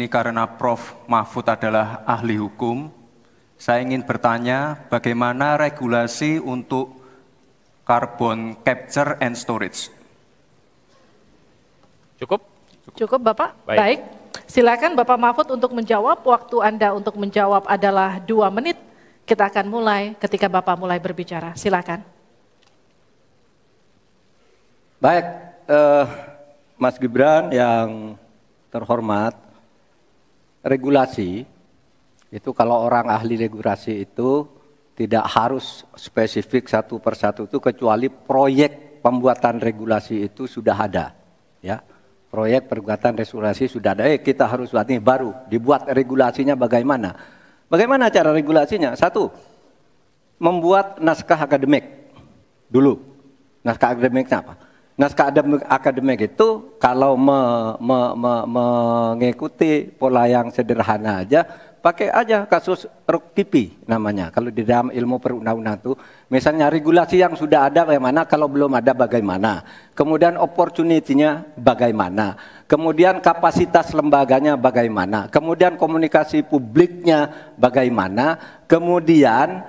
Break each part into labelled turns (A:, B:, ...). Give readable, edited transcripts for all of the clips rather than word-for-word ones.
A: Ini karena Prof. Mahfud adalah ahli hukum, saya ingin bertanya bagaimana regulasi untuk carbon capture and storage.
B: Cukup?
C: Cukup Bapak?
B: Baik.
C: Silakan Bapak Mahfud untuk menjawab. Waktu Anda untuk menjawab adalah 2 menit. Kita akan mulai ketika Bapak mulai berbicara. Silakan.
D: Baik, Mas Gibran yang terhormat, regulasi itu kalau orang ahli regulasi itu tidak harus spesifik satu persatu itu, kecuali proyek pembuatan regulasi itu sudah ada, ya. Proyek pembuatan regulasi sudah ada. Kita harus buat ini baru dibuat regulasinya bagaimana? Bagaimana cara regulasinya? 1, membuat naskah akademik dulu. Naskah akademiknya apa? Naskah akademik itu kalau mengikuti pola yang sederhana aja, pakai aja kasus Ruktipi namanya. Kalau di dalam ilmu perundang-undangan itu, misalnya regulasi yang sudah ada bagaimana, kalau belum ada bagaimana. Kemudian opportunity-nya bagaimana. Kemudian kapasitas lembaganya bagaimana. Kemudian komunikasi publiknya bagaimana. Kemudian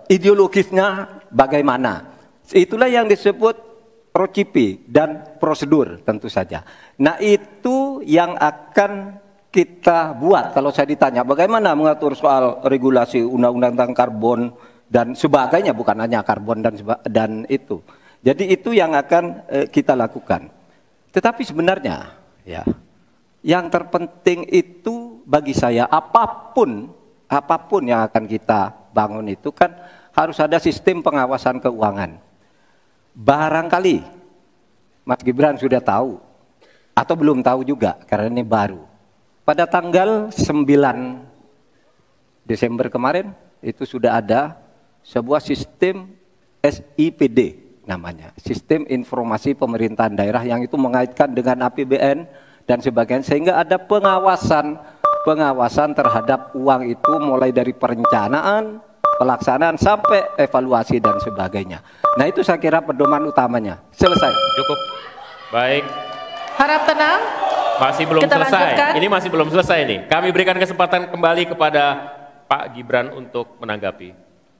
D: ideologisnya bagaimana. Itulah yang disebut procipi dan prosedur tentu saja. Nah itu yang akan kita buat. Kalau saya ditanya bagaimana mengatur soal regulasi undang-undang tentang karbon dan sebagainya, bukan hanya karbon dan itu. Jadi itu yang akan kita lakukan. Tetapi sebenarnya ya, yang terpenting itu bagi saya apapun yang akan kita bangun itu kan harus ada sistem pengawasan keuangan. Barangkali Mas Gibran sudah tahu atau belum tahu juga karena ini baru. Pada tanggal 9 Desember kemarin itu sudah ada sebuah sistem SIPD namanya, Sistem Informasi Pemerintahan Daerah, yang itu mengaitkan dengan APBN dan sebagainya, sehingga ada pengawasan terhadap uang itu mulai dari perencanaan, pelaksanaan sampai evaluasi dan sebagainya. Nah itu saya kira pedoman utamanya. Selesai.
B: Cukup. Baik.
C: Harap tenang.
B: Masih belum
C: Kita
B: selesai.
C: lanjutkan.
B: Ini masih belum selesai nih. Kami berikan kesempatan kembali kepada Pak Gibran untuk menanggapi.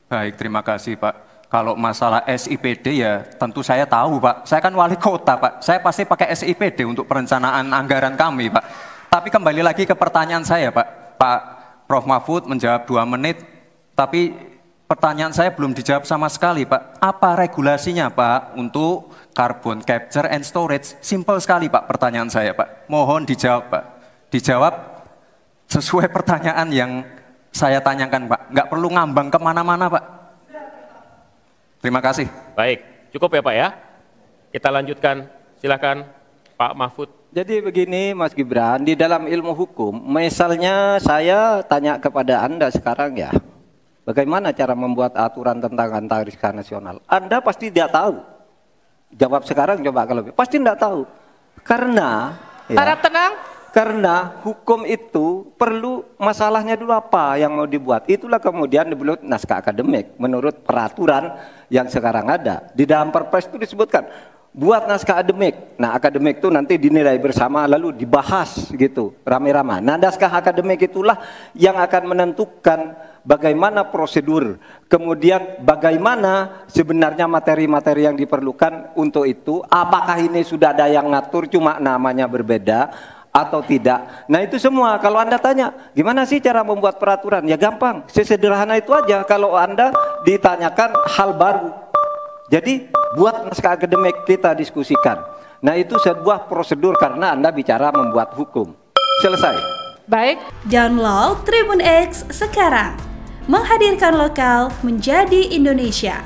A: Baik, terima kasih Pak. Kalau masalah SIPD ya tentu saya tahu Pak. Saya kan wali kota Pak. Saya pasti pakai SIPD untuk perencanaan anggaran kami Pak. Tapi kembali lagi ke pertanyaan saya Pak. Pak Prof. Mahfud menjawab 2 menit. Tapi pertanyaan saya belum dijawab sama sekali Pak. Apa regulasinya Pak untuk carbon capture and storage? Simpel sekali Pak pertanyaan saya Pak. Mohon dijawab Pak. Dijawab sesuai pertanyaan yang saya tanyakan Pak. Nggak perlu ngambang kemana-mana Pak. Terima kasih.
B: Baik, cukup ya Pak ya. Kita lanjutkan, silakan Pak Mahfud.
D: Jadi begini Mas Gibran, di dalam ilmu hukum, misalnya saya tanya kepada Anda sekarang ya, bagaimana cara membuat aturan tentang antariksa nasional? Anda pasti tidak tahu. Jawab sekarang coba kalau pasti tidak tahu. Karena
C: Harap tenang.
D: Karena hukum itu perlu masalahnya dulu apa yang mau dibuat. Itulah kemudian dibuat naskah akademik menurut peraturan yang sekarang ada. Di dalam Perpres itu disebutkan buat naskah akademik. Nah, akademik itu nanti dinilai bersama lalu dibahas gitu rame-rame. Nah, naskah akademik itulah yang akan menentukan bagaimana prosedur, kemudian bagaimana sebenarnya materi-materi yang diperlukan untuk itu. Apakah ini sudah ada yang ngatur cuma namanya berbeda atau tidak. Nah itu semua kalau Anda tanya gimana sih cara membuat peraturan, ya gampang, sesederhana itu aja. Kalau Anda ditanyakan hal baru, jadi buat naskah akademik, kita diskusikan. Nah itu sebuah prosedur karena Anda bicara membuat hukum. Selesai.
C: Baik.
E: Download Tribun X sekarang, menghadirkan lokal menjadi Indonesia.